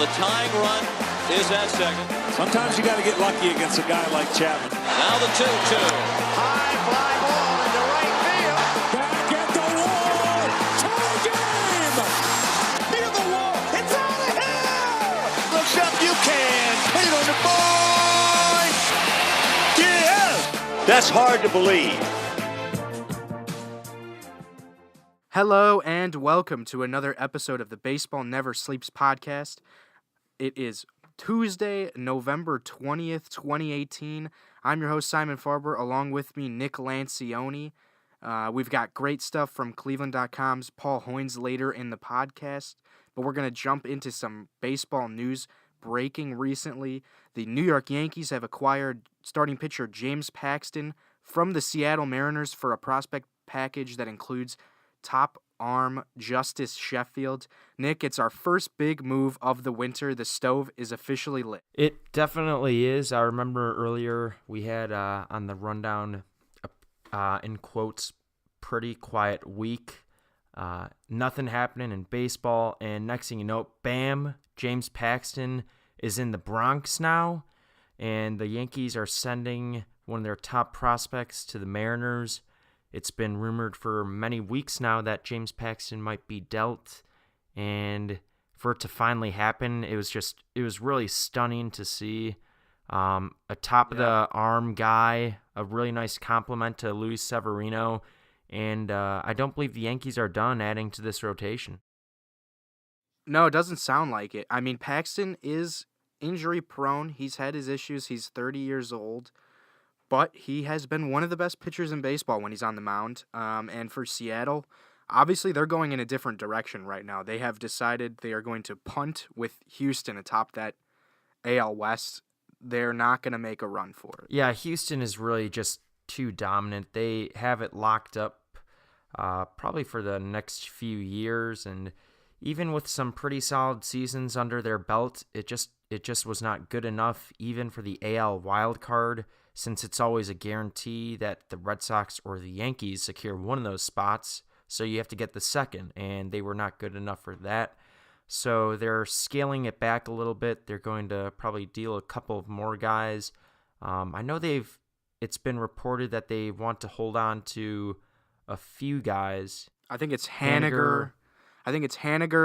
the tying run is at second. Sometimes you got to get lucky against a guy like Chapman. Now the 2-2. High fly ball into right field. Back at the wall. Tie game. Near the wall. It's out of here. Looks up, you can. Put it on the board. Yeah. That's hard to believe. Hello and welcome to another episode of the Baseball Never Sleeps podcast. It is Tuesday, November 20th, 2018. I'm your host, Simon Farber. Along with me, Nick Lanscioni. We've got great stuff from Cleveland.com's Paul Hoynes later in the podcast, but we're going to jump into some baseball news breaking recently. The New York Yankees have acquired starting pitcher James Paxton from the Seattle Mariners for a prospect package that includes top arm Justice Sheffield. Nick, it's our first big move of the winter. The stove is officially lit. It definitely is. I remember earlier we had on the rundown, in quotes, pretty quiet week. Nothing happening in baseball. And next thing you know, bam, James Paxton is in the Bronx now. And the Yankees are sending one of their top prospects to the Mariners. It's been rumored for many weeks now that James Paxton might be dealt, and for it to finally happen, it was really stunning to see. A top-of-the-arm guy, a really nice compliment to Luis Severino, and I don't believe the Yankees are done adding to this rotation. No, it doesn't sound like it. I mean, Paxton is injury-prone. He's had his issues. He's 30 years old. But he has been one of the best pitchers in baseball when he's on the mound. And for Seattle, obviously they're going in a different direction right now. They have decided they are going to punt with Houston atop that AL West. They're not going to make a run for it. Yeah, Houston is really just too dominant. They have it locked up probably for the next few years. And even with some pretty solid seasons under their belt, it just was not good enough even for the AL wild card, since it's always a guarantee that the Red Sox or the Yankees secure one of those spots, so you have to get the second, and they were not good enough for that. So they're scaling it back a little bit. They're going to probably deal a couple of more guys. I know it's been reported that they want to hold on to a few guys. I think it's Haniger.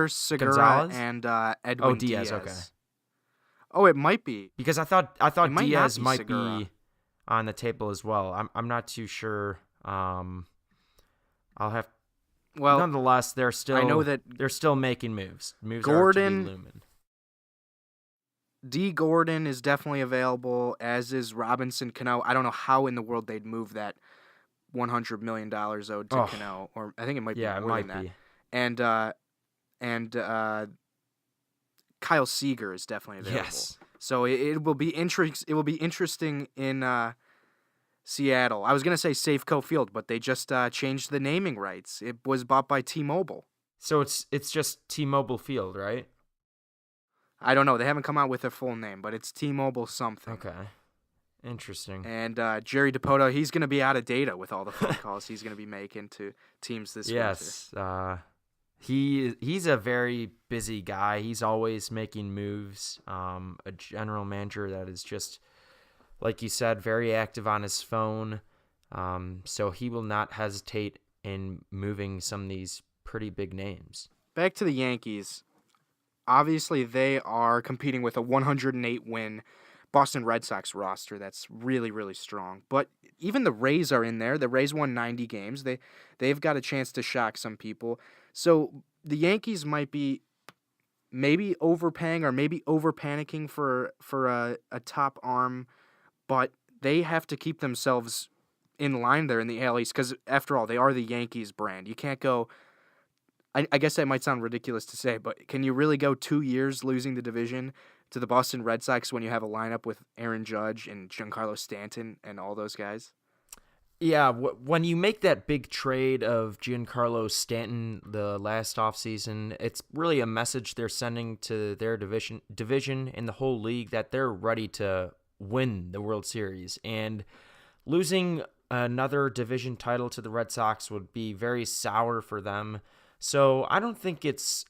Segura, Gonzalez? and Edwin Diaz. Okay. Oh, it might be. Because I thought Diaz might Segura. be on the table as well. I'm not too sure. I'll have. Well, nonetheless, they're still. I know that they're still making moves. Gordon, are to be looming. D. Gordon is definitely available, as is Robinson Cano. I don't know how in the world they'd move that $100 million owed to Cano, or I think it might be more than that. And Kyle Seager is definitely available. Yes. So it will be interesting in Seattle. I was gonna say Safeco Field, but they just changed the naming rights. It was bought by T-Mobile. So it's just T-Mobile Field, right? I don't know. They haven't come out with their full name, but it's T-Mobile something. Okay. Interesting. And Jerry DiPoto, he's gonna be out of data with all the phone calls he's gonna be making to teams this winter. Yes. He's a very busy guy. He's always making moves. A general manager that is just, like you said, very active on his phone. So he will not hesitate in moving some of these pretty big names. Back to the Yankees. Obviously, they are competing with a 108-win Boston Red Sox roster that's really, really strong. But even the Rays are in there. The Rays won 90 games. They've got a chance to shock some people. So the Yankees might be maybe overpaying or maybe over-panicking for a top arm, but they have to keep themselves in line there in the AL East because, after all, they are the Yankees brand. You can't go – I guess that might sound ridiculous to say, but can you really go 2 years losing the division to the Boston Red Sox when you have a lineup with Aaron Judge and Giancarlo Stanton and all those guys? Yeah, when you make that big trade of Giancarlo Stanton the last offseason, it's really a message they're sending to their division and the whole league that they're ready to win the World Series. And losing another division title to the Red Sox would be very sour for them. So I don't think it's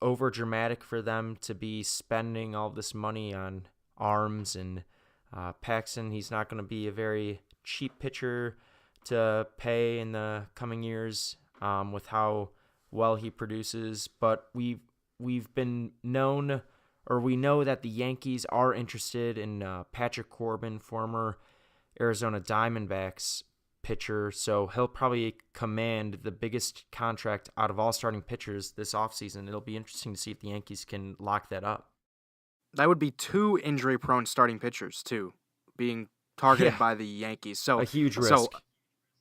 over dramatic for them to be spending all this money on arms, and Paxton, he's not going to be a very cheap pitcher to pay in the coming years with how well he produces. But we've been known, or we know that the Yankees are interested in Patrick Corbin, former Arizona Diamondbacks pitcher, so he'll probably command the biggest contract out of all starting pitchers this offseason. It'll be interesting to see if the Yankees can lock that up. That would be 2 injury-prone starting pitchers, too, being targeted by the Yankees. So a huge risk. So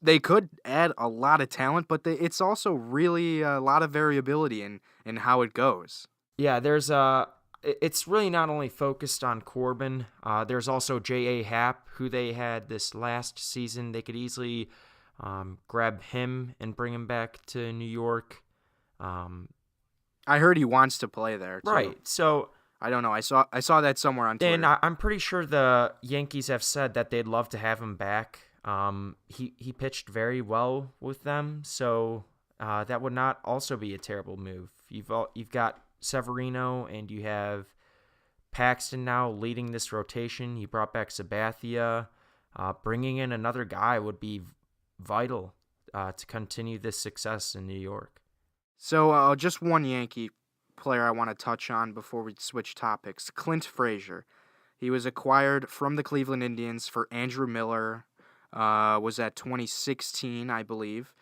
they could add a lot of talent, but it's also really a lot of variability in how it goes. Yeah, it's really not only focused on Corbin. There's also J.A. Happ, who they had this last season. They could easily grab him and bring him back to New York. I heard he wants to play there, too. Right, so I don't know. I saw that somewhere on Twitter. And I'm pretty sure the Yankees have said that they'd love to have him back. He pitched very well with them, so that would not also be a terrible move. You've got Severino, and you have Paxton now leading this rotation. He brought back Sabathia. Bringing in another guy would be vital to continue this success in New York. So just one Yankee player I want to touch on before we switch topics. Clint Fraser. He was acquired from the Cleveland Indians for Andrew Miller. Was at 2016, I believe.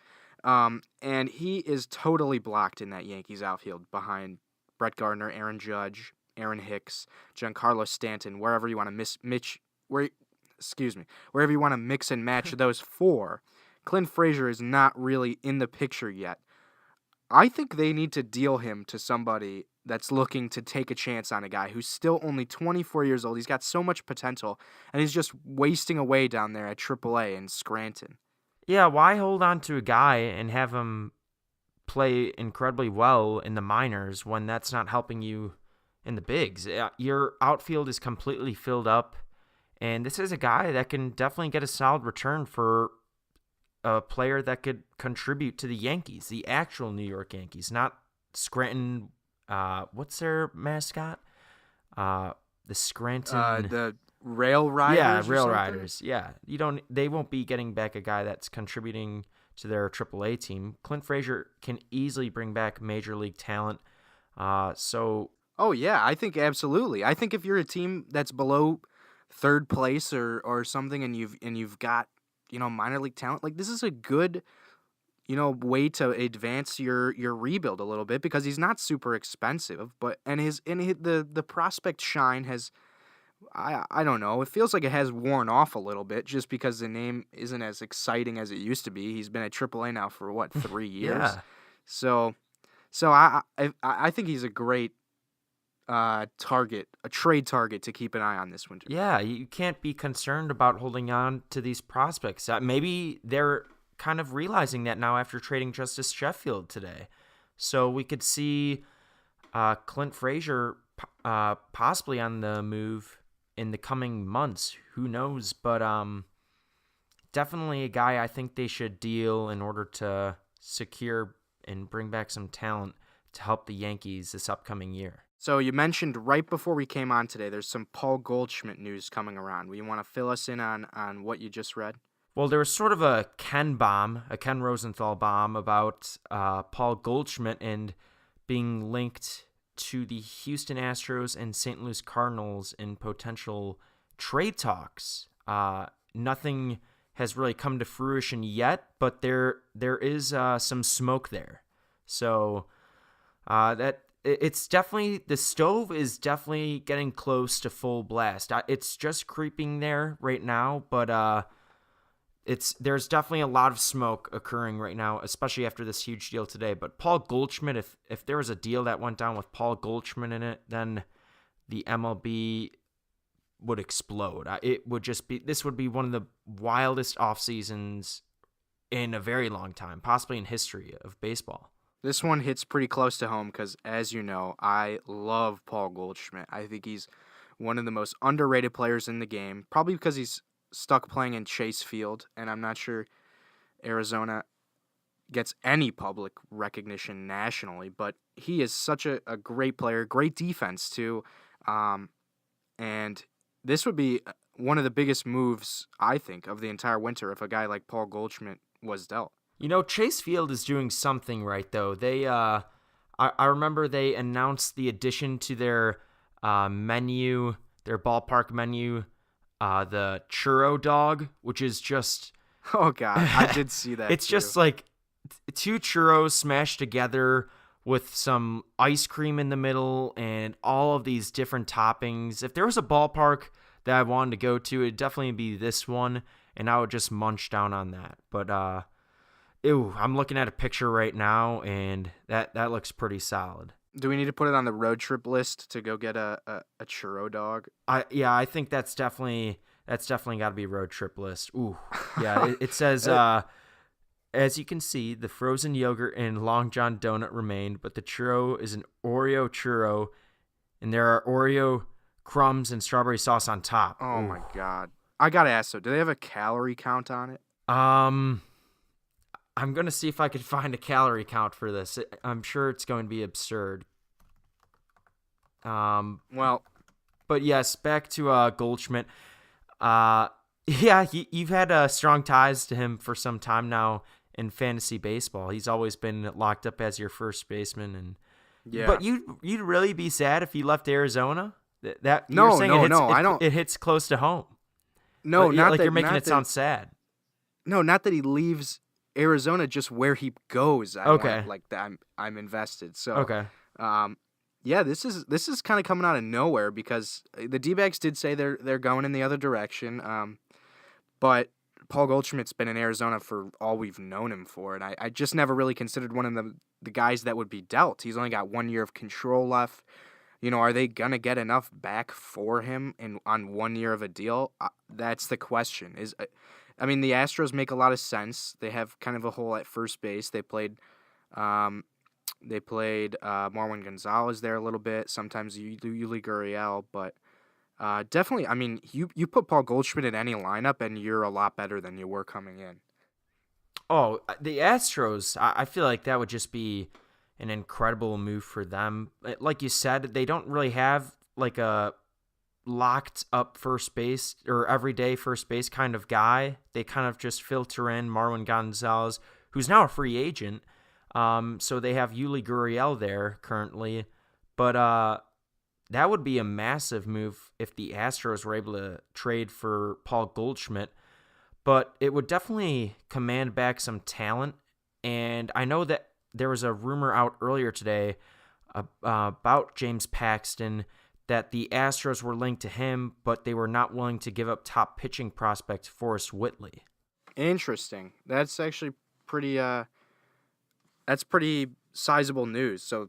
And he is totally blocked in that Yankees outfield behind Brett Gardner, Aaron Judge, Aaron Hicks, Giancarlo Stanton, wherever you want to wherever you want to mix and match those 4. Clint Fraser is not really in the picture yet. I think they need to deal him to somebody that's looking to take a chance on a guy who's still only 24 years old. He's got so much potential, and he's just wasting away down there at AAA in Scranton. Yeah, why hold on to a guy and have him play incredibly well in the minors when that's not helping you in the bigs? Your outfield is completely filled up, and this is a guy that can definitely get a solid return for a player that could contribute to the Yankees, the actual New York Yankees, not Scranton. What's their mascot? The Scranton. The Rail Riders. Yeah, Rail Riders. Yeah, they won't be getting back a guy that's contributing to their AAA team. Clint Fraser can easily bring back major league talent. Oh yeah, I think absolutely. I think if you're a team that's below third place or something, and you've got minor league talent, like this is a good way to advance your rebuild a little bit, because he's not super expensive, but the prospect shine has, I don't know, it feels like it has worn off a little bit just because the name isn't as exciting as it used to be. He's been at AAA now for 3 years. Yeah. So I think he's a great target, a trade target to keep an eye on this winter. Yeah, you can't be concerned about holding on to these prospects. Maybe they're kind of realizing that now after trading Justice Sheffield today. So we could see Clint Fraser possibly on the move in the coming months. Who knows? But definitely a guy I think they should deal in order to secure and bring back some talent to help the Yankees this upcoming year. So you mentioned right before we came on today, there's some Paul Goldschmidt news coming around. Will you want to fill us in on what you just read? Well, there was sort of a Ken Rosenthal bomb about Paul Goldschmidt and being linked to the Houston Astros and St. Louis Cardinals in potential trade talks. Nothing has really come to fruition yet, but there is some smoke there. So it's definitely, the stove is definitely getting close to full blast. It's just creeping there right now, but there's definitely a lot of smoke occurring right now, especially after this huge deal today. But Paul Goldschmidt, if there was a deal that went down with Paul Goldschmidt in it, then the MLB would explode. This would be one of the wildest off seasons in a very long time, possibly in history of baseball. This one hits pretty close to home because, as you know, I love Paul Goldschmidt. I think he's one of the most underrated players in the game, probably because he's stuck playing in Chase Field, and I'm not sure Arizona gets any public recognition nationally, but he is such a great player, great defense too. And this would be one of the biggest moves, I think, of the entire winter if a guy like Paul Goldschmidt was dealt. Chase Field is doing something right, though. They, I remember they announced the addition to their menu, their ballpark menu, the churro dog, which is just... Oh, God, I did see that. It's too. just like 2 churros smashed together with some ice cream in the middle and all of these different toppings. If there was a ballpark that I wanted to go to, it'd definitely be this one, and I would just munch down on that. But, I'm looking at a picture right now, and that looks pretty solid. Do we need to put it on the road trip list to go get a churro dog? I think that's definitely got to be road trip list. Ooh, yeah. It says, as you can see, the frozen yogurt and Long John donut remained, but the churro is an Oreo churro, and there are Oreo crumbs and strawberry sauce on top. Oh my God! I gotta ask though, do they have a calorie count on it? I'm gonna see if I could find a calorie count for this. I'm sure it's going to be absurd. Well, but yes, back to Goldschmidt. You've had strong ties to him for some time now in fantasy baseball. He's always been locked up as your first baseman, and But you'd really be sad if he left Arizona. I don't. It hits close to home. No, not like you're making it sound sad. No, not that he leaves Arizona, just where he goes. I'm invested. So okay. This is kind of coming out of nowhere because the D-backs did say they're going in the other direction. But Paul Goldschmidt's been in Arizona for all we've known him for, and I just never really considered one of the guys that would be dealt. He's only got 1 year of control left. Are they gonna get enough back for him on 1 year of a deal? That's the question. The Astros make a lot of sense. They have kind of a hole at first base. They played Marwin Gonzalez there a little bit. Sometimes Yuli Gurriel, but definitely. You put Paul Goldschmidt in any lineup, and you're a lot better than you were coming in. Oh, the Astros! I feel like that would just be an incredible move for them. Like you said, they don't really have like a locked up first base or everyday first base kind of guy. They kind of just filter in Marwin Gonzalez, who's now a free agent. So they have Yuli Gurriel there currently, but that would be a massive move if the Astros were able to trade for Paul Goldschmidt. But it would definitely command back some talent, and I know that there was a rumor out earlier today about James Paxton that the Astros were linked to him, but they were not willing to give up top pitching prospect Forrest Whitley. Interesting. That's actually pretty sizable news. So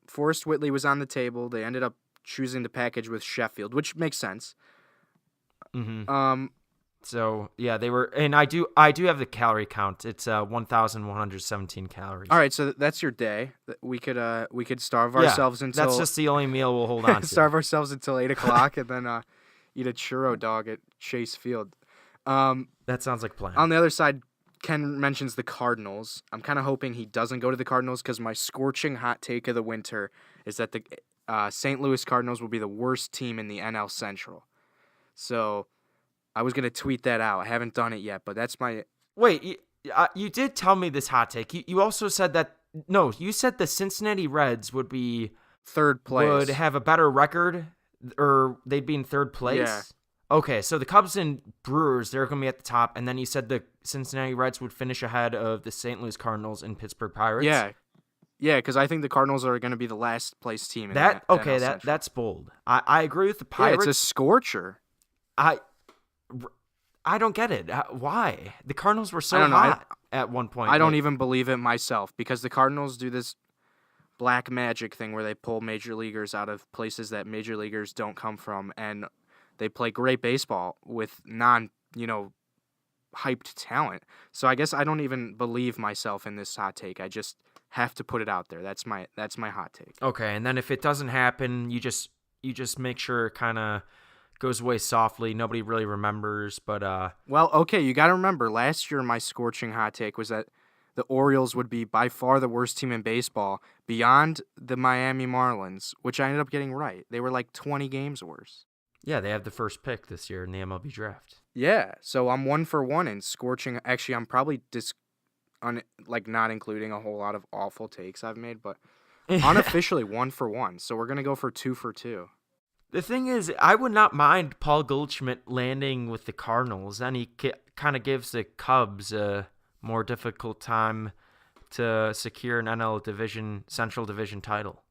Forrest Whitley was on the table. They ended up choosing the package with Sheffield, which makes sense. Mm-hmm. So yeah, they were, and I do have the calorie count. It's 1,117 calories. All right, so that's your day. We could starve ourselves until that's just the only meal we'll hold on to. Starve ourselves until 8:00 and then eat a churro dog at Chase Field. That sounds like a plan. On the other side, Ken mentions the Cardinals. I'm kind of hoping he doesn't go to the Cardinals because my scorching hot take of the winter is that the St. Louis Cardinals will be the worst team in the NL Central. So I was going to tweet that out. I haven't done it yet, but that's my... Wait, you did tell me this hot take. You also said that... No, you said the Cincinnati Reds would be... third place. Would have a better record, or they'd be in third place? Yeah. Okay, so the Cubs and Brewers, they're going to be at the top, and then you said the Cincinnati Reds would finish ahead of the St. Louis Cardinals and Pittsburgh Pirates? Yeah, because I think the Cardinals are going to be the last place team in that. Okay, that's bold. I agree with the Pirates. Yeah, it's a scorcher. I don't get it. Why? The Cardinals were so hot at one point. I don't even believe it myself because the Cardinals do this black magic thing where they pull major leaguers out of places that major leaguers don't come from, and they play great baseball with hyped talent. So I guess I don't even believe myself in this hot take. I just have to put it out there. That's my hot take. Okay, and then if it doesn't happen, you just make sure it kind of goes away softly. Nobody really remembers, but well, okay, you got to remember last year my scorching hot take was that the Orioles would be by far the worst team in baseball beyond the Miami Marlins, which I ended up getting right. They were like 20 games worse. Yeah, they have the first pick this year in the MLB draft. Yeah, so I'm 1-for-1 in scorching. Actually, I'm probably not including a whole lot of awful takes I've made, but unofficially 1-for-1. So we're going to go for 2-for-2. The thing is, I would not mind Paul Goldschmidt landing with the Cardinals. Then he kind of gives the Cubs a more difficult time to secure an Central Division title.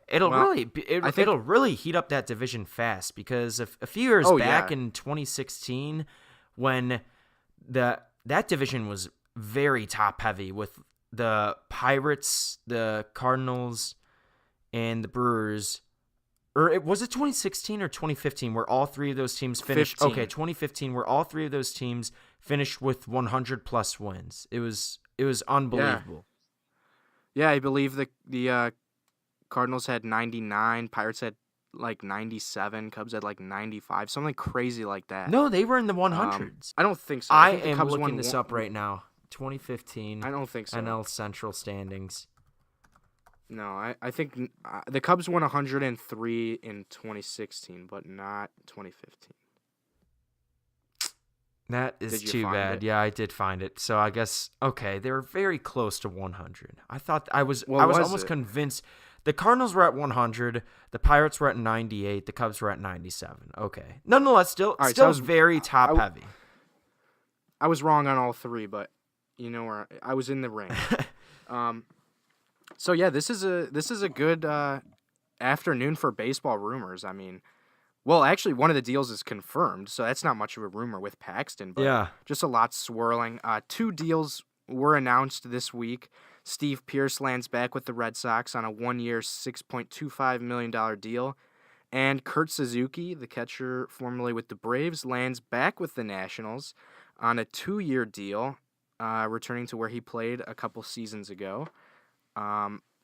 It'll really heat up that division fast because a few years back in 2016, when that division was very top heavy with the Pirates, the Cardinals, and the Brewers. Or was it 2016 or 2015 where all three of those teams finished? 15. Okay, 2015 where all three of those teams finished with 100+ wins. It was unbelievable. Yeah, I believe the Cardinals had 99, Pirates had like 97, Cubs had like 95, something crazy like that. No, they were in the 100s. I don't think so. I think the am Cubs looking this up right now. 2015. I don't think so. NL Central standings. No, I think the Cubs won 103 in 2016, but not 2015. That is too bad. Yeah, I did find it. So I guess they were very close to 100. I was almost convinced the Cardinals were at 100, the Pirates were at 98, the Cubs were at 97. Okay. Nonetheless, still very top heavy. I was wrong on all three, but you know where I was in the range. So yeah, this is a good afternoon for baseball rumors. I mean, well, actually, one of the deals is confirmed, so that's not much of a rumor with Paxton, but just a lot swirling. 2 deals were announced this week. Steve Pearce lands back with the Red Sox on a 1-year, $6.25 million deal, and Kurt Suzuki, the catcher formerly with the Braves, lands back with the Nationals on a 2-year deal, returning to where he played a couple seasons ago.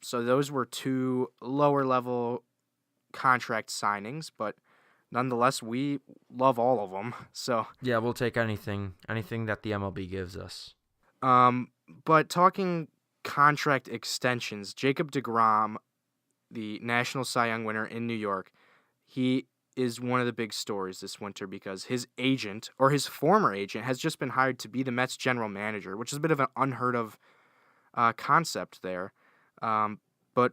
So those were 2 lower-level contract signings, but nonetheless, we love all of them. So yeah, we'll take anything that the MLB gives us. But talking contract extensions, Jacob Degrom, the National Cy Young winner in New York, he is one of the big stories this winter because his agent, or his former agent, has just been hired to be the Mets general manager, which is a bit of an unheard of concept there. But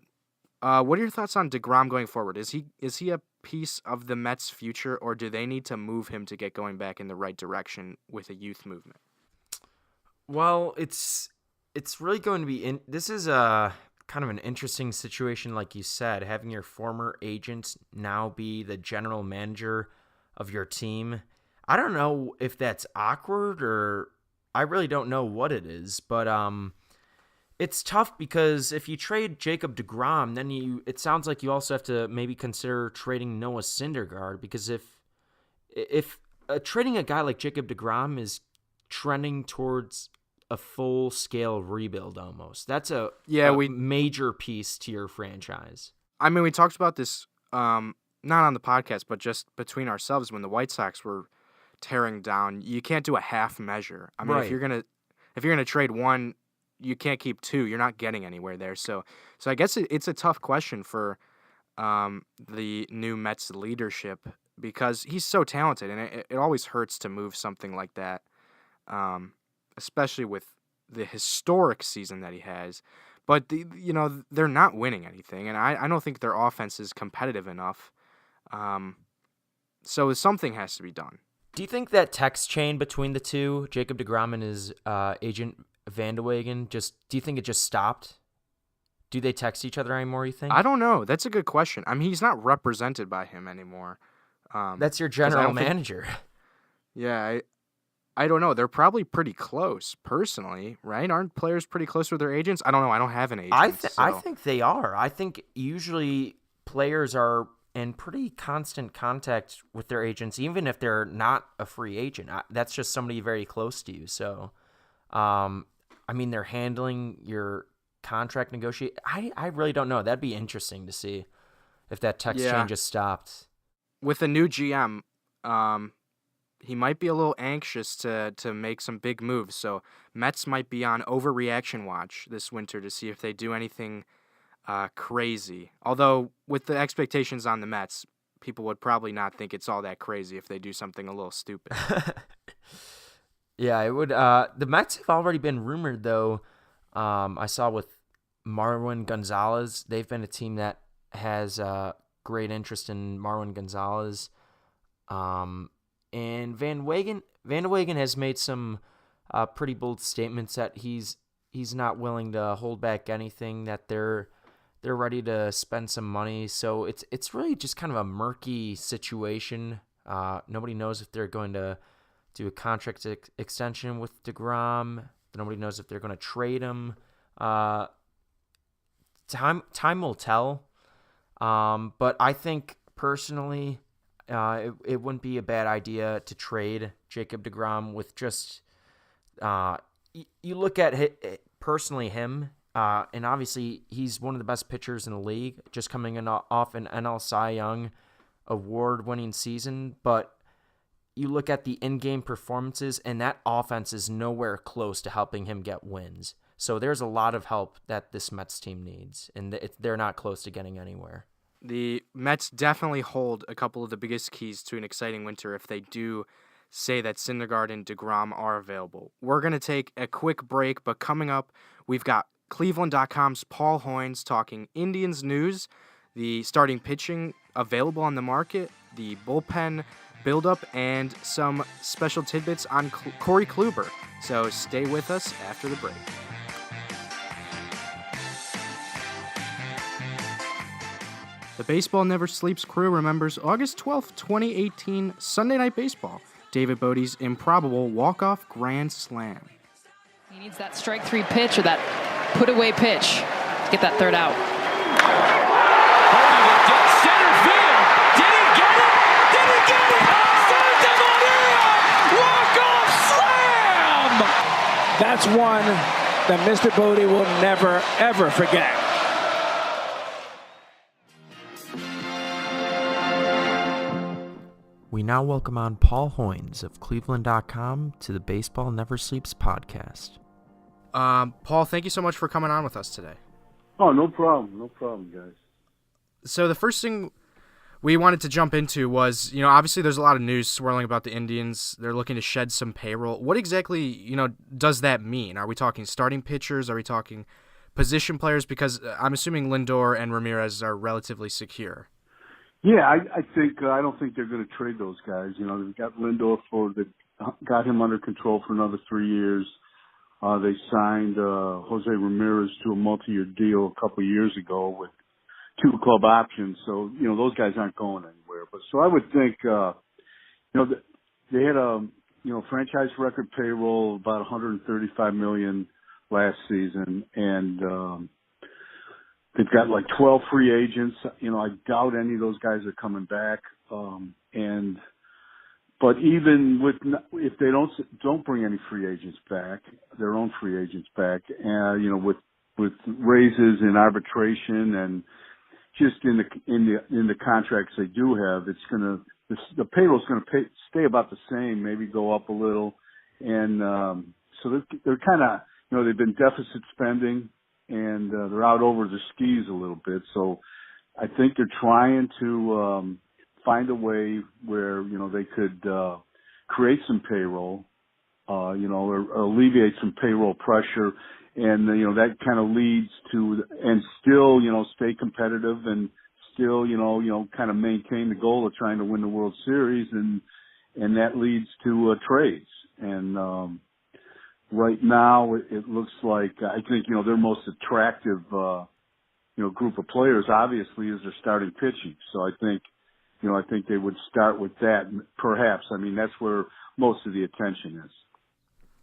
what are your thoughts on Degrom going forward? Is he a piece of the Mets' future, or do they need to move him to get going back in the right direction with a youth movement? Well, it's really going to be this is a kind of an interesting situation, like you said, having your former agent now be the general manager of your team. I don't know if that's awkward or I really don't know what it is, but it's tough because if you trade Jacob Degrom, then it sounds like you also have to maybe consider trading Noah Syndergaard, because if trading a guy like Jacob Degrom is trending towards a full-scale rebuild almost. That's a major piece to your franchise. I mean, we talked about this not on the podcast, but just between ourselves when the White Sox were tearing down. You can't do a half measure. I mean, if you're gonna trade one, you can't keep 2. You're not getting anywhere there. So I guess it's a tough question for the new Mets leadership because he's so talented, and it always hurts to move something like that. Especially with the historic season that he has. But, they're not winning anything, and I don't think their offense is competitive enough. So something has to be done. Do you think that text chain between the two, Jacob Degrom and his agent Van de Wagen, do you think it just stopped? Do they text each other anymore, you think? I don't know. That's a good question. I mean, he's not represented by him anymore. That's your general manager. Yeah, I don't know. They're probably pretty close, personally, right? Aren't players pretty close with their agents? I don't know. I don't have an agent. I think they are. I think usually players are in pretty constant contact with their agents, even if they're not a free agent. That's just somebody very close to you. So, I mean, they're handling your contract negotiate. I really don't know. That'd be interesting to see if that text chain just stopped. With a new GM, he might be a little anxious to make some big moves. So Mets might be on overreaction watch this winter to see if they do anything crazy. Although with the expectations on the Mets, people would probably not think it's all that crazy if they do something a little stupid. Yeah, it would. The Mets have already been rumored, though. I saw with Marwin Gonzalez, they've been a team that has great interest in Marwin Gonzalez. And Van Wegen has made some pretty bold statements that he's not willing to hold back anything, that they're ready to spend some money. So it's really just kind of a murky situation. Nobody knows if they're going to do a contract extension with Degrom. Nobody knows if they're going to trade him. Time will tell. But I think personally, it wouldn't be a bad idea to trade Jacob Degrom with just you look at personally him, and obviously he's one of the best pitchers in the league, just coming in off an NL Cy Young award-winning season. But you look at the in-game performances, and that offense is nowhere close to helping him get wins. So there's a lot of help that this Mets team needs, and they're not close to getting anywhere. The Mets definitely hold a couple of the biggest keys to an exciting winter if they do say that Syndergaard and Degrom are available. We're going to take a quick break, but coming up, we've got Cleveland.com's Paul Hoynes talking Indians news, the starting pitching available on the market, the bullpen build-up, and some special tidbits on Corey Kluber. So stay with us after the break. The Baseball Never Sleeps crew remembers August 12th, 2018, Sunday Night Baseball, David Bodie's improbable walk-off grand slam. He needs that strike three pitch or that put-away pitch to get that third out. Center field. Did he get it? Did he get it? Walk-off slam! That's one that Mr. Bodie will never, ever forget. We now welcome on Paul Hoynes of Cleveland.com to the Baseball Never Sleeps podcast. Paul, thank you so much for coming on with us today. Oh, no problem. No problem, guys. So the first thing we wanted to jump into was, obviously there's a lot of news swirling about the Indians. They're looking to shed some payroll. What exactly, does that mean? Are we talking starting pitchers? Are we talking position players? Because I'm assuming Lindor and Ramirez are relatively secure. Yeah, I don't think they're going to trade those guys. They've got Lindor got him under control for another 3 years. They signed Jose Ramirez to a multi-year deal a couple of years ago with 2 club options. So, those guys aren't going anywhere. But so I would think, they had a, franchise record payroll of about $135 million last season, and they've got like 12 free agents. I doubt any of those guys are coming back. But even if they don't bring any free agents back, their own free agents back, with raises in arbitration and just in the contracts they do have, the payroll's gonna stay about the same, maybe go up a little, and so they're kind of they've been deficit spending. And they're out over the skis a little bit. So I think they're trying to find a way where, they could create some payroll, or alleviate some payroll pressure. And, that kind of leads to, and still, stay competitive and still, kind of maintain the goal of trying to win the World Series. And that leads to trades. And, right now, it looks like I think their most attractive group of players obviously is their starting pitching. So I think they would start with that. Perhaps that's where most of the attention is.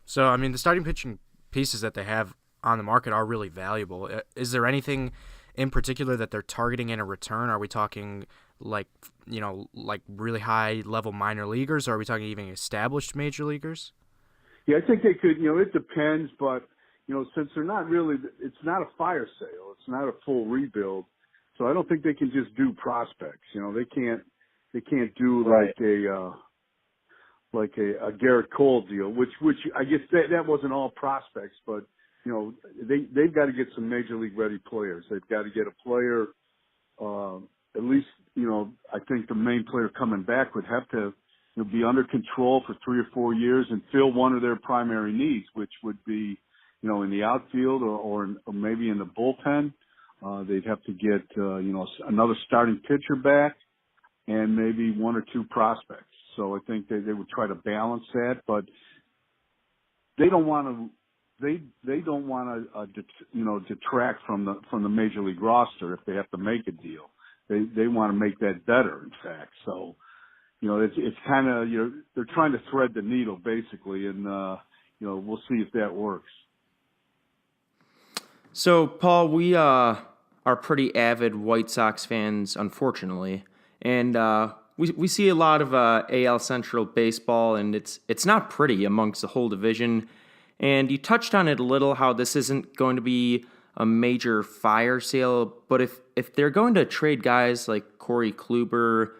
So the starting pitching pieces that they have on the market are really valuable. Is there anything in particular that they're targeting in a return? Are we talking like really high level minor leaguers, or are we talking even established major leaguers? Yeah, I think they could, it depends, but, since they're not really, it's not a fire sale. It's not a full rebuild. So I don't think they can just do prospects. They can't do like a Garrett Cole deal, which I guess that wasn't all prospects, but they've got to get some major league ready players. They've got to get a player, at least I think the main player coming back would have to be under control for 3 or 4 years and fill one of their primary needs, which would be in the outfield or maybe in the bullpen. They'd have to get another starting pitcher back and maybe 1 or 2 prospects. So I think they would try to balance that, but they don't want to. They don't want to detract from the major league roster if they have to make a deal. They want to make that better, in fact. So it's kind of they're trying to thread the needle basically, and we'll see if that works. So Paul, we are pretty avid White Sox fans, unfortunately, and we see a lot of AL Central baseball, and it's not pretty amongst the whole division. And you touched on it a little, how this isn't going to be a major fire sale, but if they're going to trade guys like Corey Kluber,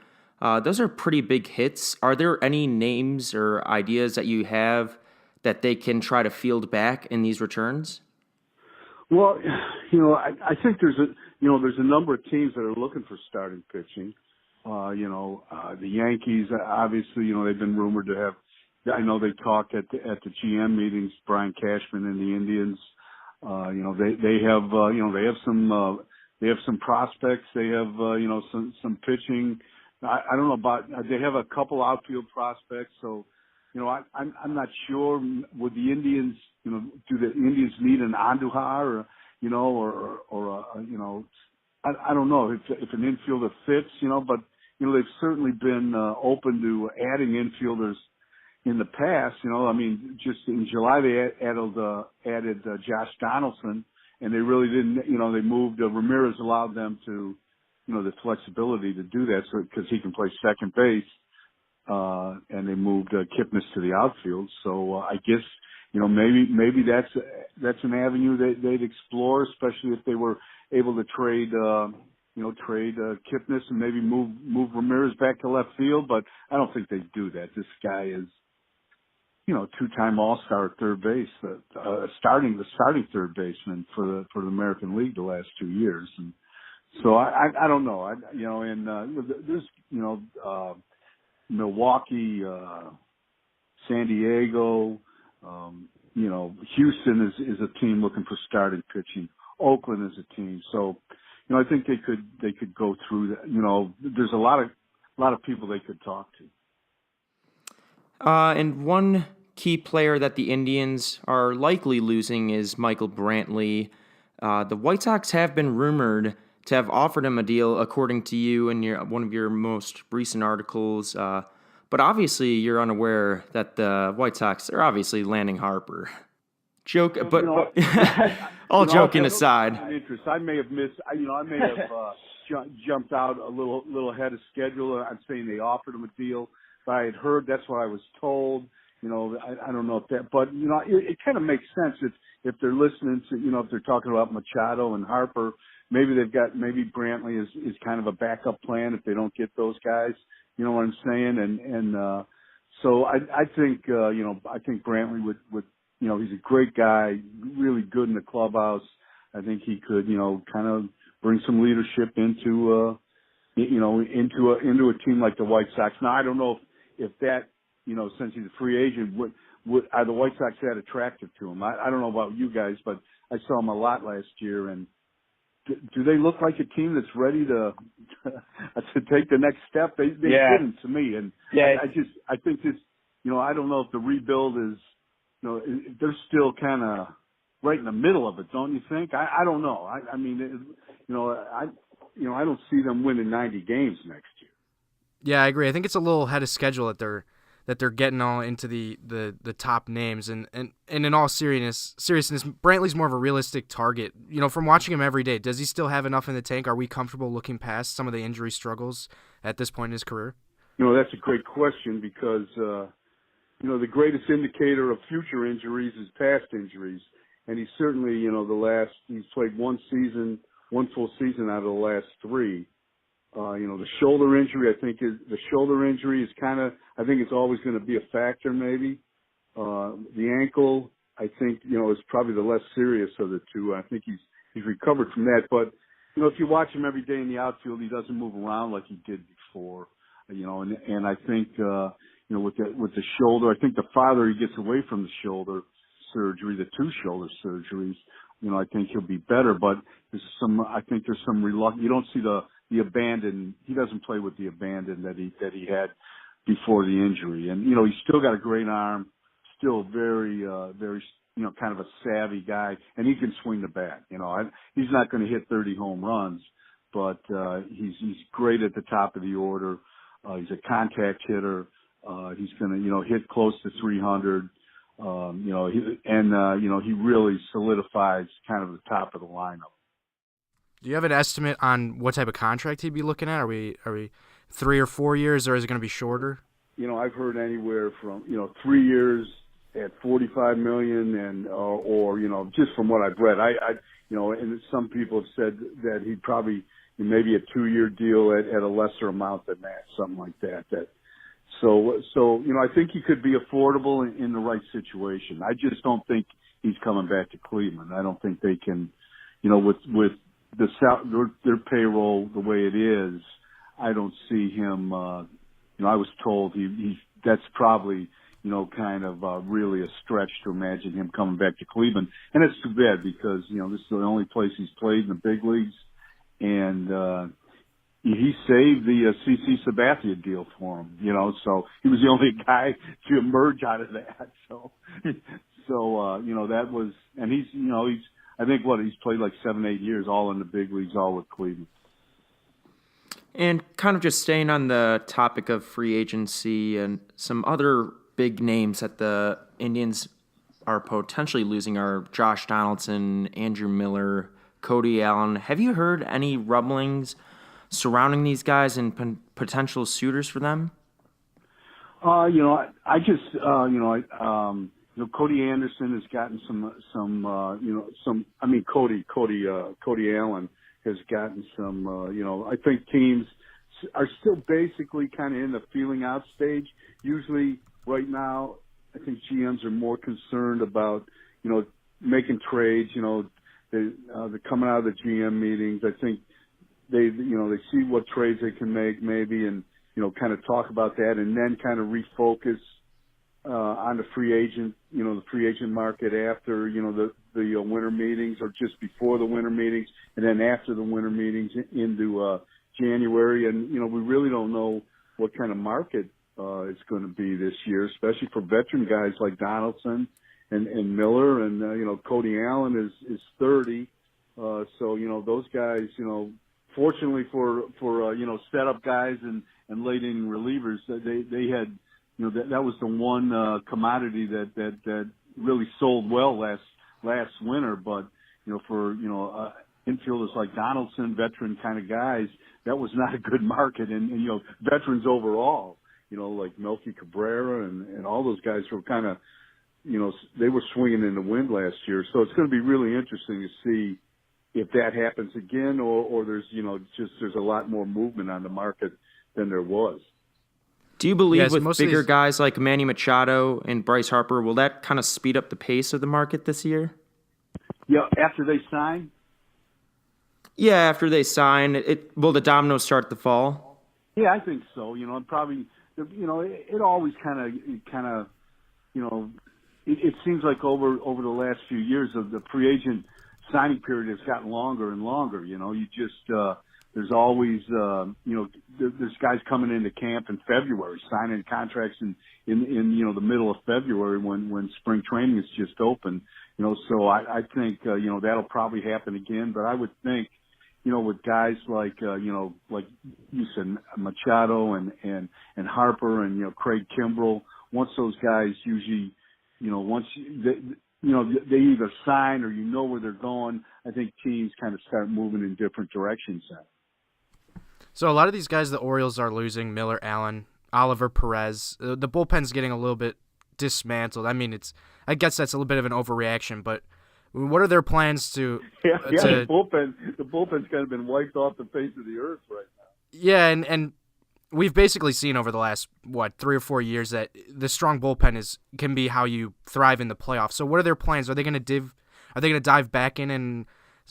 those are pretty big hits. Are there any names or ideas that you have that they can try to field back in these returns? Well, I think there's a number of teams that are looking for starting pitching. The Yankees, obviously, they've been rumored to have. I know they talked at the GM meetings. Brian Cashman and the Indians. They have some prospects. They have some pitching. I don't know about. They have a couple outfield prospects. So, I'm not sure. Would the Indians, do the Indians need an Andujar I don't know if an infielder fits. But they've certainly been open to adding infielders. In the past, just in July they added Josh Donaldson, and they really didn't. They moved Ramirez, allowed them to, the flexibility to do that, so because he can play second base, and they moved Kipnis to the outfield. So I guess maybe that's an avenue they'd explore, especially if they were able to trade Kipnis and maybe move Ramirez back to left field. But I don't think they'd do that. This guy is. 2-time All-Star at third base, the starting third baseman for the American League the last 2 years, and so I don't know. There's Milwaukee, San Diego, Houston is a team looking for starting pitching. Oakland is a team, so I think they could go through that. There's a lot of people they could talk to. And one key player that the Indians are likely losing is Michael Brantley. The White Sox have been rumored to have offered him a deal, according to you in one of your most recent articles. But obviously, you're unaware that the White Sox are obviously landing Harper. All joking aside. I may have missed. I may have jumped out a little ahead of schedule. I'm saying they offered him a deal. I had heard, that's what I was told. I don't know if that, but it kind of makes sense if they're listening to, if they're talking about Machado and Harper, maybe Brantley is kind of a backup plan if they don't get those guys. You know what I'm saying? And so I think I think Brantley would he's a great guy, really good in the clubhouse. I think he could kind of bring some leadership into a team like the White Sox. Now I don't know if that, since he's a free agent, are the White Sox that attractive to him? I don't know about you guys, but I saw him a lot last year, and do they look like a team that's ready to take the next step? They didn't to me, and I think this, I don't know if the rebuild is, they're still kind of right in the middle of it, don't you think? I don't know. I mean, I don't see them winning 90 games next year. Yeah, I agree. I think it's a little ahead of schedule that they're getting all into the top names, and in all seriousness, Brantley's more of a realistic target. From watching him every day, does he still have enough in the tank? Are we comfortable looking past some of the injury struggles at this point in his career? That's a great question because the greatest indicator of future injuries is past injuries, and he's certainly he's played one full season out of the last 3. The shoulder injury, I think it's always going to be a factor maybe. The ankle, I think, is probably the less serious of the two. I think he's recovered from that. But, if you watch him every day in the outfield, he doesn't move around like he did before, and I think, with the shoulder, I think the farther he gets away from the shoulder surgery, the two shoulder surgeries, I think he'll be better. But there's some reluctance. You don't see the abandon. He doesn't play with the abandon that he had before the injury. And, he's still got a great arm, still very, kind of a savvy guy, and he can swing the bat. He's not going to hit 30 home runs, but, he's great at the top of the order. He's a contact hitter. He's going to, hit close to 300. He really solidifies kind of the top of the lineup. Do you have an estimate on what type of contract he'd be looking at? Are we 3 or 4 years, or is it going to be shorter? I've heard anywhere from 3 years at $45 million, and or just from what I've read, and some people have said that he'd probably maybe a 2-year deal at a lesser amount than that, something like that. So I think he could be affordable in the right situation. I just don't think he's coming back to Cleveland. I don't think they can, with their payroll the way it is, I don't see him. I was told that's probably kind of really a stretch to imagine him coming back to Cleveland, and it's too bad because this is the only place he's played in the big leagues, and he saved the CC Sabathia deal for him. So he was the only guy to emerge out of that. So that was, and he's I think he's played like 7-8 years, all in the big leagues, all with Cleveland. And kind of just staying on the topic of free agency and some other big names that the Indians are potentially losing are Josh Donaldson, Andrew Miller, Cody Allen. Have you heard any rumblings surrounding these guys and potential suitors for them? Cody Anderson has gotten Cody Allen has gotten some, I think teams are still basically kind of in the feeling out stage. Usually right now, I think GMs are more concerned about, making trades, they're coming out of the GM meetings. I think they see what trades they can make maybe and, kind of talk about that and then kind of refocus on the free agent market after, the winter meetings or just before the winter meetings and then after the winter meetings into January. And, we really don't know what kind of market it's going to be this year, especially for veteran guys like Donaldson and Miller and, Cody Allen is 30. So, those guys, fortunately for setup guys and late inning relievers, they had, that was the one commodity that really sold well last winter. But for infielders like Donaldson, veteran kind of guys, that was not a good market. And veterans overall, like Melky Cabrera and all those guys were kind of, they were swinging in the wind last year. So it's going to be really interesting to see if that happens again, or there's there's a lot more movement on the market than there was. Do you believe with bigger guys like Manny Machado and Bryce Harper, will that kind of speed up the pace of the market this year? Yeah, after they sign? Yeah, after they sign. Will the dominoes start to fall? Yeah, I think so. Probably, it always kind of, it seems like over the last few years of the free agent signing period has gotten longer and longer. You just, there's always, there's guys coming into camp in February, signing contracts in the middle of February when spring training is just open. So I think, that'll probably happen again. But I would think, with guys like, like you said, Machado and Harper and, Craig Kimbrell, once those guys usually, they either sign or where they're going, I think teams kind of start moving in different directions then. So a lot of these guys the Orioles are losing, Miller, Allen, Oliver, Perez. The bullpen's getting a little bit dismantled. I mean, I guess that's a little bit of an overreaction, but what are their plans to... The bullpen's kind of been wiped off the face of the earth right now. Yeah, and we've basically seen over the last 3 or 4 years that the strong bullpen can be how you thrive in the playoffs. So what are their plans? Are they going to dive back in and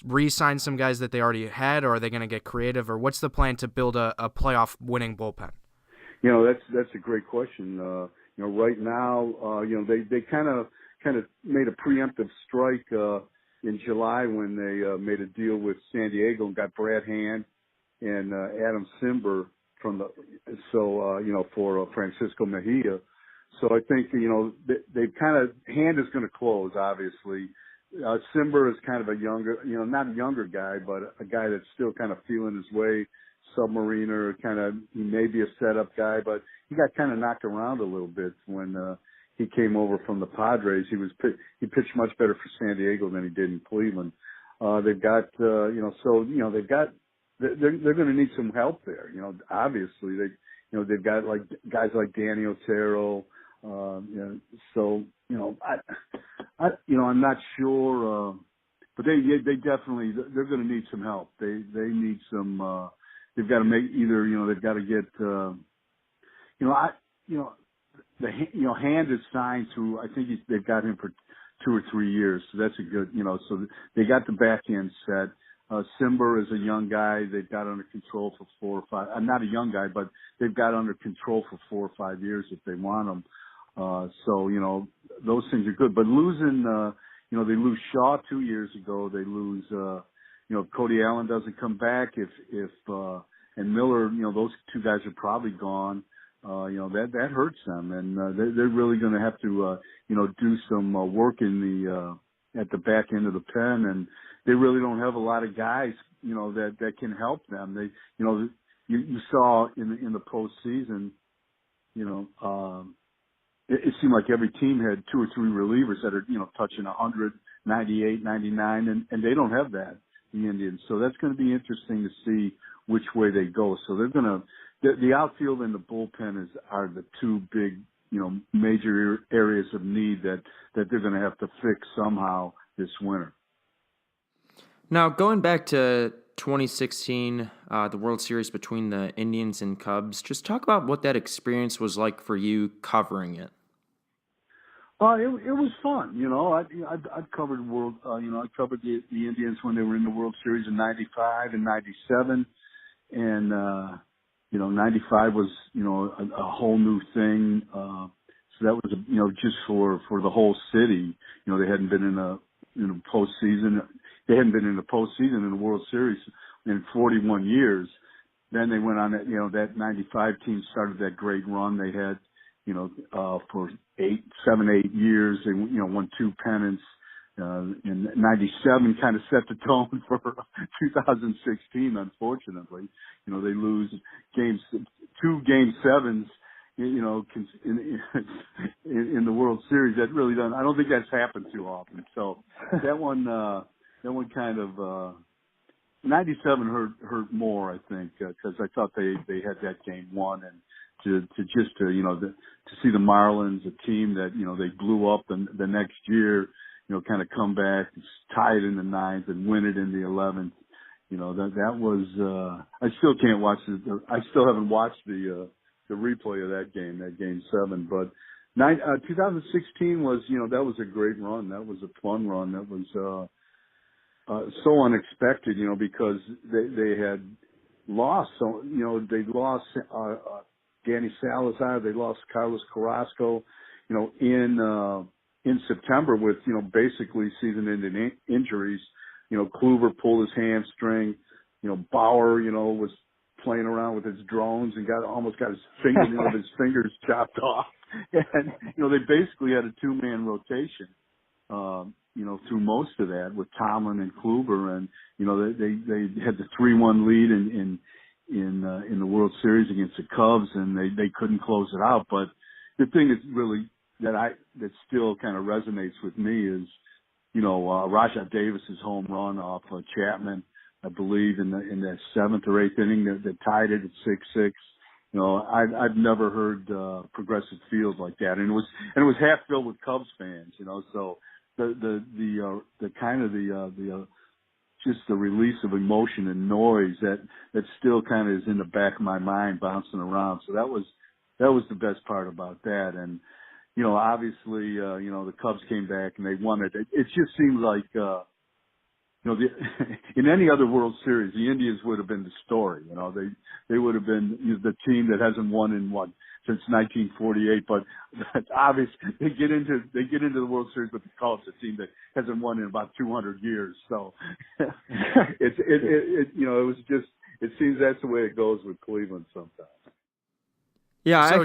re-sign some guys that they already had, or are they going to get creative, or what's the plan to build a playoff winning bullpen? That's a great question. Right now, they kind of made a preemptive strike in July when they made a deal with San Diego and got Brad Hand and Adam Simber for Francisco Mejia. So I think they've kind of Hand is going to close, obviously. Simber is kind of a younger, not a younger guy, but a guy that's still kind of feeling his way, submariner, he may be a setup guy, but he got kind of knocked around a little bit when he came over from the Padres. He pitched much better for San Diego than he did in Cleveland. They've got, they're going to need some help there. Obviously they've got guys like Danny Otero. I'm not sure, but they definitely, they're going to need some help. They need some, they've got to make they've got to get, Hand is signed through, I think they've got him for 2 or 3 years. So that's a good, so they got the back end set. Simber is a young guy they've got under control for 4 or 5. I'm not a young guy, but they've got under control for 4 or 5 years if they want him. Those things are good. But losing, they lose Shaw 2 years ago. They lose, if Cody Allen doesn't come back, and Miller, those 2 guys are probably gone. That hurts them, and they're really going to have to, do some work at the back end of the pen, and they really don't have a lot of guys, that can help them. They, you saw in the postseason, it seemed like every team had 2 or 3 relievers that are, touching 100, 98, 99, and they don't have that, the Indians. So that's going to be interesting to see which way they go. So they're going to, the outfield and the bullpen are the 2 big, major areas of need that they're going to have to fix somehow this winter. Now, going back to 2016, the World Series between the Indians and Cubs, just talk about what that experience was like for you covering it. It was fun. I've covered I covered the Indians when they were in the World Series in 95 and 97. And, 95 was, a whole new thing. So that was, just for the whole city. They hadn't been in a postseason. They hadn't been in the postseason in the World Series in 41 years. Then they went on that, that 95 team started that great run they had, for 7, 8 years. They, won 2 pennants. In 97 kind of set the tone for 2016, unfortunately. They lose 2 game 7s, in the World Series. That really doesn't, I don't think that's happened too often. So that one kind of, 97 hurt more, I think, because I thought they had that game won, and to see the Marlins, a team that, they blew up the next year, kind of come back, tie it in the 9th and win it in the 11th. That was, I still can't watch it. I still haven't watched the replay of that game 7, but 2016 was, that was a great run. That was a fun run. That was, so unexpected, because they had lost, they lost, Danny Salazar, they lost Carlos Carrasco, in September with, basically season-ending injuries. Kluber pulled his hamstring. Bauer, was playing around with his drones and almost got one of his fingers chopped off. And, they basically had a 2-man rotation, through most of that with Tomlin and Kluber. And, they had the 3-1 lead in the World Series against the Cubs, and they couldn't close it out. But the thing is really, that still kind of resonates with me is, Rajat Davis's home run off Chapman, I believe in the 7th or 8th inning that tied it at 6-6. I've never heard Progressive Field like that, and it was half filled with Cubs fans. So the kind of the just the release of emotion and noise that still kind of is in the back of my mind, bouncing around. So that was the best part about that. And obviously, the Cubs came back and they won it. It just seemed like, in any other World Series, the Indians would have been the story. They would have been the team that hasn't won since 1948. But that's obvious. They get into the World Series, but they call it the team that hasn't won in about 200 years. So it seems that's the way it goes with Cleveland sometimes. Yeah,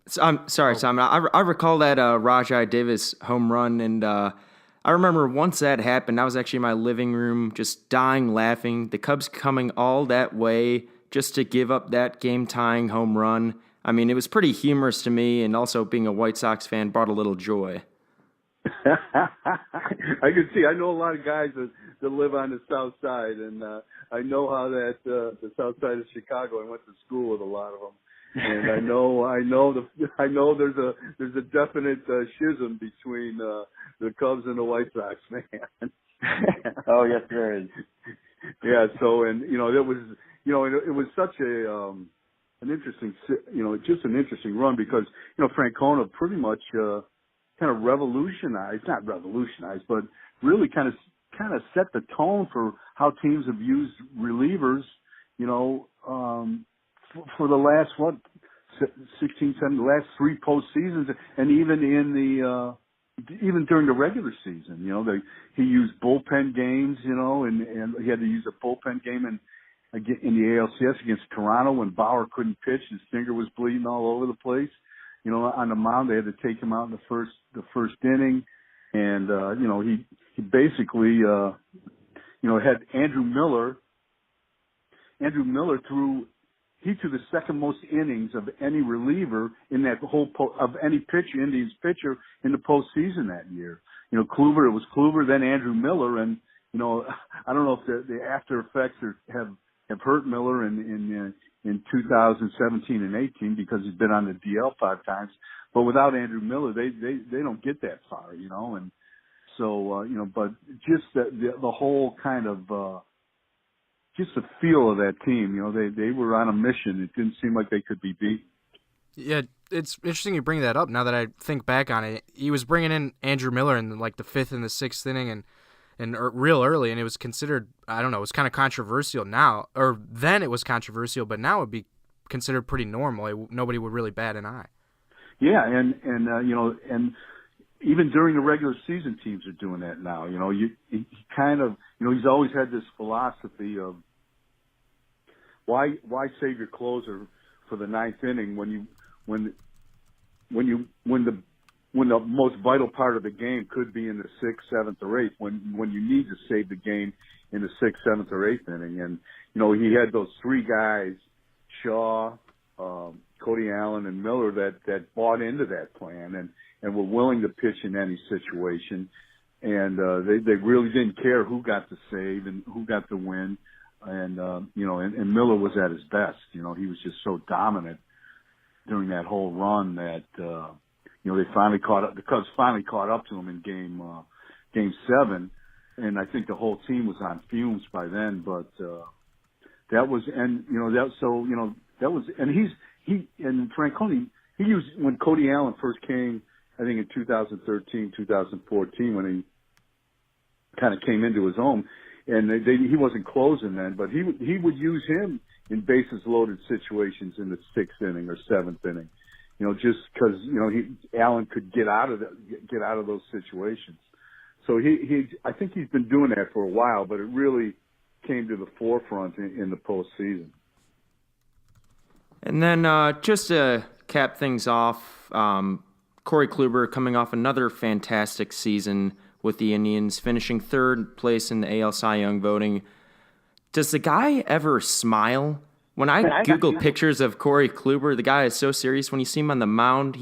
So I'm sorry, Simon. I recall that Rajai Davis home run, and I remember once that happened, I was actually in my living room just dying laughing. The Cubs coming all that way just to give up that game-tying home run. I mean, it was pretty humorous to me, and also being a White Sox fan brought a little joy. I can see. I know a lot of guys that live on the South Side, and I know how that the South Side of Chicago. I went to school with a lot of them. And I know there's a definite schism between the Cubs and the White Sox, man. Oh yes, there is. Yeah. So it was such an interesting, just an interesting run because Francona pretty much kind of not revolutionized, but really kind of set the tone for how teams have used relievers. For the last 16, 17, the last 3 postseasons, and even during the regular season, he used bullpen games, and he had to use a bullpen game in the ALCS against Toronto when Bauer couldn't pitch, his finger was bleeding all over the place. On the mound they had to take him out in the first inning, and he basically had Andrew Miller threw the second most innings of any reliever in that whole of any pitcher, Indians pitcher in the postseason that year. It was Kluber, then Andrew Miller, and I don't know if the after effects have hurt Miller in 2017 and 18 because he's been on the DL 5 times. But without Andrew Miller, they don't get that far, and so but just the whole kind of just the feel of that team, they were on a mission. It didn't seem like they could be beaten. Yeah, it's interesting you bring that up. Now that I think back on it, he was bringing in Andrew Miller in like the 5th and the 6th inning, and real early, and it was considered, I don't know, it was kind of controversial now, or then it was controversial, but now it would be considered pretty normal. Nobody would really bat an eye. Yeah, and even during the regular season, teams are doing that now. He kind of, he's always had this philosophy of why save your closer for the 9th inning when the most vital part of the game could be in the 6th, 7th, or 8th when you need to save the game in the 6th, 7th, or 8th inning. And he had those 3 guys, Shaw, Cody Allen, and Miller that bought into that plan and were willing to pitch in any situation. And they really didn't care who got the save and who got the win. And and Miller was at his best. He was just so dominant during that whole run that they finally caught up. The Cubs finally caught up to him in game 7, and I think the whole team was on fumes by then. But that was, and that was, and Francona, he used, when Cody Allen first came, I think in 2013, 2014, when he kind of came into his own, and he wasn't closing then, but he would use him in bases loaded situations in the 6th inning or 7th inning, just because Allen could get out of those situations. So I think he's been doing that for a while, but it really came to the forefront in the postseason. And then just to cap things off, Corey Kluber coming off another fantastic season with the Indians, finishing 3rd place in the AL Cy Young voting. Does the guy ever smile? When I Google pictures of Corey Kluber, the guy is so serious. When you see him on the mound,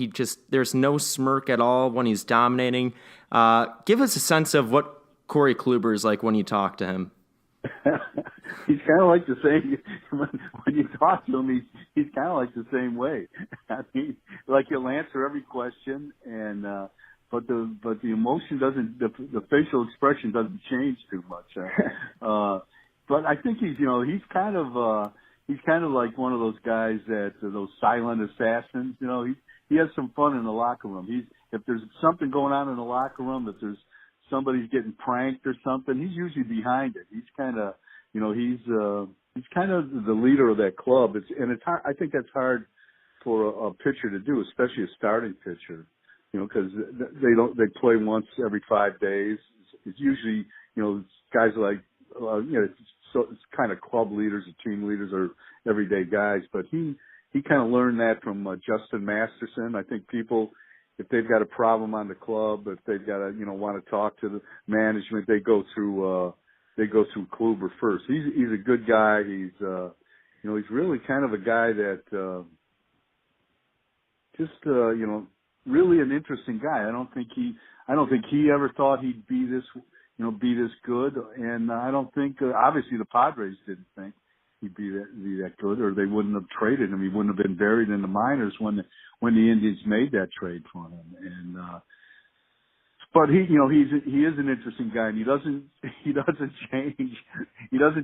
there's no smirk at all when he's dominating. Give us a sense of what Corey Kluber is like when you talk to him. He's kind of like the same, when you talk to him, he's kind of like the same way. I mean, like he'll answer every question, but the emotion doesn't, the facial expression doesn't change too much. But I think he's kind of like one of those guys that those silent assassins. He has some fun in the locker room. If there's something going on in the locker room, if there's somebody's getting pranked or something, he's usually behind it. He's kind of, he's kind of the leader of that club. It's hard. I think that's hard for a pitcher to do, especially a starting pitcher. Because they play once every 5 days. It's usually, guys like, so it's kind of club leaders or team leaders or everyday guys. But he kind of learned that from Justin Masterson. I think people, if they've got a problem on the club, if they've got to, want to talk to the management, they go through Kluber first. He's a good guy. He's really kind of a guy that, really an interesting guy. I don't think he ever thought he'd be this good. And I don't think, obviously the Padres didn't think he'd be that good, or they wouldn't have traded him. He wouldn't have been buried in the minors when the Indians made that trade for him. And, but he is an interesting guy, and he doesn't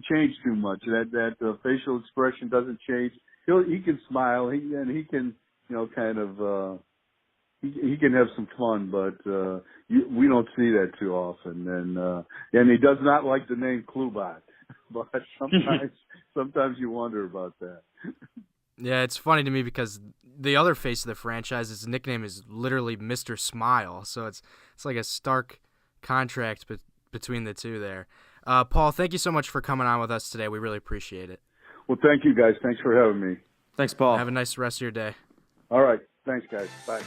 change too much. That facial expression doesn't change. He can smile, and he can, he can have some fun, but we don't see that too often. And he does not like the name Kluber, but sometimes you wonder about that. Yeah, it's funny to me because the other face of the franchise, his nickname is literally Mr. Smile, so it's like a stark contrast between the two there. Paul, thank you so much for coming on with us today. We really appreciate it. Well, thank you, guys. Thanks for having me. Thanks, Paul. Have a nice rest of your day. All right. Thanks, guys. Bye.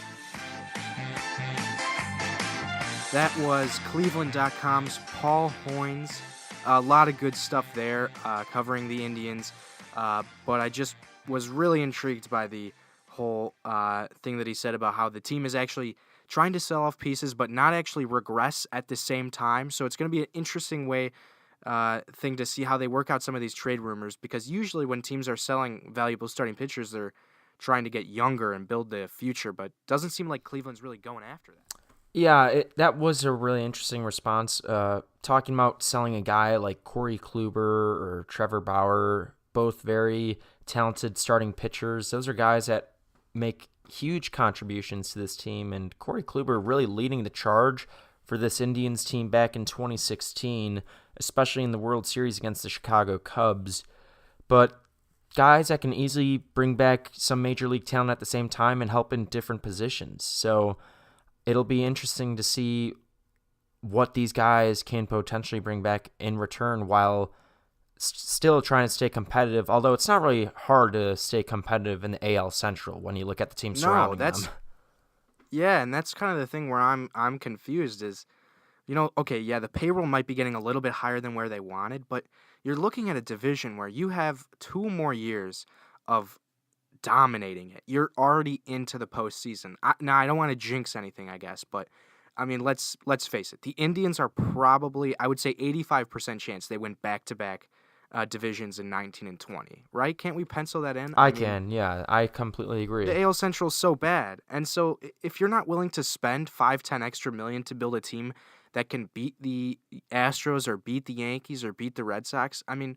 That was Cleveland.com's Paul Hoynes. A lot of good stuff there covering the Indians, but I just was really intrigued by the whole thing that he said about how the team is actually trying to sell off pieces but not actually regress at the same time. So it's going to be an interesting thing to see how they work out some of these trade rumors, because usually when teams are selling valuable starting pitchers, they're trying to get younger and build the future, but doesn't seem like Cleveland's really going after that. Yeah, that was a really interesting response. Talking about selling a guy like Corey Kluber or Trevor Bauer, both very talented starting pitchers. Those are guys that make huge contributions to this team, and Corey Kluber really leading the charge for this Indians team back in 2016, especially in the World Series against the Chicago Cubs. But guys that can easily bring back some major league talent at the same time and help in different positions. So it'll be interesting to see what these guys can potentially bring back in return while still trying to stay competitive, although it's not really hard to stay competitive in the AL Central when you look at the team surrounding them. Yeah, and that's kind of the thing where I'm confused is, okay, yeah, the payroll might be getting a little bit higher than where they wanted, but you're looking at a division where you have 2 more years of dominating it. You're already into the postseason. Now, I don't want to jinx anything, I guess, but I mean, let's face it. The Indians are probably, I would say, 85% chance they win back-to-back divisions in 19 and 20. Right? Can't we pencil that in? I mean, yeah, I completely agree. The AL Central is so bad, and so if you're not willing to spend $5-10 extra million to build a team that can beat the Astros or beat the Yankees or beat the Red Sox, I mean,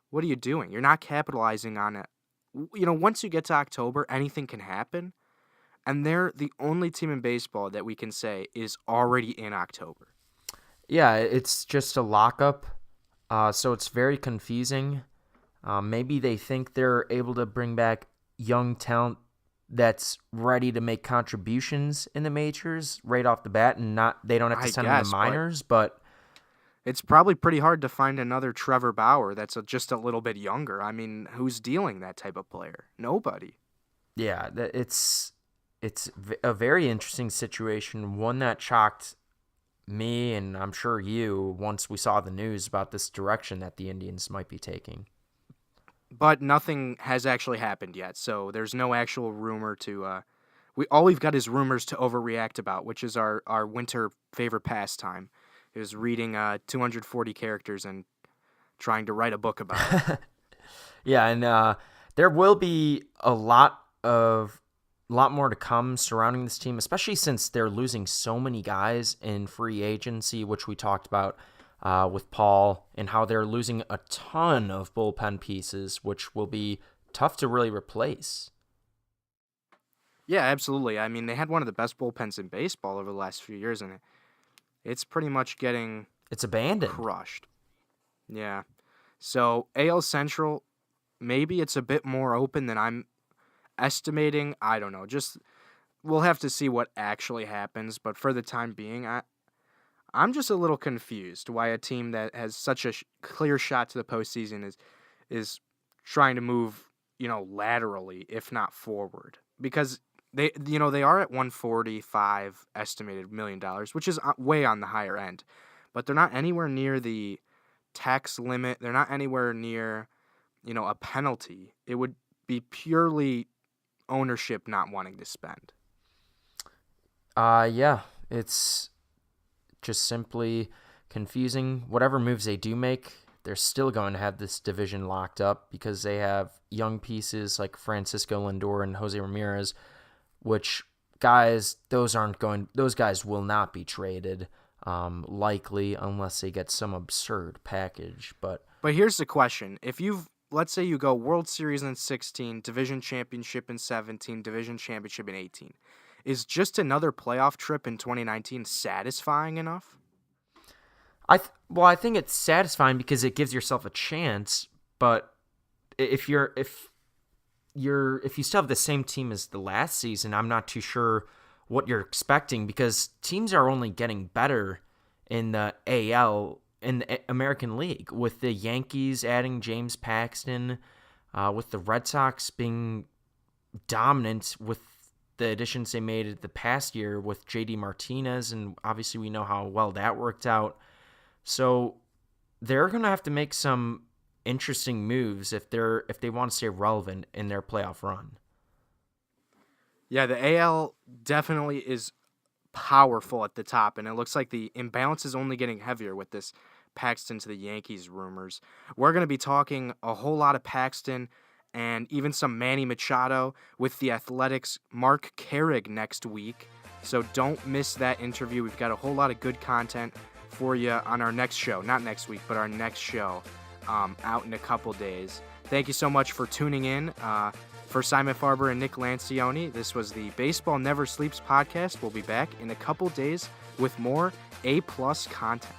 what are you doing? You're not capitalizing on it. Once you get to October, anything can happen, and they're the only team in baseball that we can say is already in October. Yeah, it's just a lockup, so it's very confusing. Maybe they think they're able to bring back young talent that's ready to make contributions in the majors right off the bat, and they don't have to send them to minors, but it's probably pretty hard to find another Trevor Bauer that's just a little bit younger. I mean, who's dealing that type of player? Nobody. Yeah, it's a very interesting situation, one that shocked me and I'm sure you once we saw the news about this direction that the Indians might be taking. But nothing has actually happened yet, so there's no actual rumor to all we've got is rumors to overreact about, which is our winter favorite pastime. Is reading 240 characters and trying to write a book about it. Yeah, and there will be a lot of lot more to come surrounding this team, especially since they're losing so many guys in free agency, which we talked about with Paul, and how they're losing a ton of bullpen pieces, which will be tough to really replace. Yeah, absolutely. I mean, they had one of the best bullpens in baseball over the last few years, and it's pretty much getting It's abandoned. crushed. Yeah. So AL Central, maybe it's a bit more open than I'm estimating. I don't know. Just we'll have to see what actually happens. But for the time being, I'm just a little confused why a team that has such a clear shot to the postseason is trying to move, laterally, if not forward, because they are at $145 estimated $1 million, which is way on the higher end, but they're not anywhere near the tax limit. They're not anywhere near, a penalty. It would be purely ownership not wanting to spend. Yeah, it's just simply confusing. Whatever moves they do make, they're still going to have this division locked up because they have young pieces like Francisco Lindor and Jose Ramirez, which those guys will not be traded, likely, unless they get some absurd package. But here's the question: let's say you go World Series in 16, Division Championship in 17, Division Championship in 18, is just another playoff trip in 2019 satisfying enough? I think it's satisfying because it gives yourself a chance. But if you still have the same team as the last season, I'm not too sure what you're expecting, because teams are only getting better in the AL, in the American League, with the Yankees adding James Paxton, with the Red Sox being dominant with the additions they made the past year with JD Martinez, and obviously we know how well that worked out. So they're going to have to make some interesting moves if they want to stay relevant in their playoff run. Yeah, the AL definitely is powerful at the top, and it looks like the imbalance is only getting heavier with this Paxton to the Yankees rumors. We're going to be talking a whole lot of Paxton and even some Manny Machado with the Athletics' Mark Carrig next week. So don't miss that interview. We've got a whole lot of good content for you on our next show. Not next week, but our next show out in a couple days. Thank you so much for tuning in. For Simon Farber and Nick Lanscioni, this was the Baseball Never Sleeps podcast. We'll be back in a couple days with more A+ content.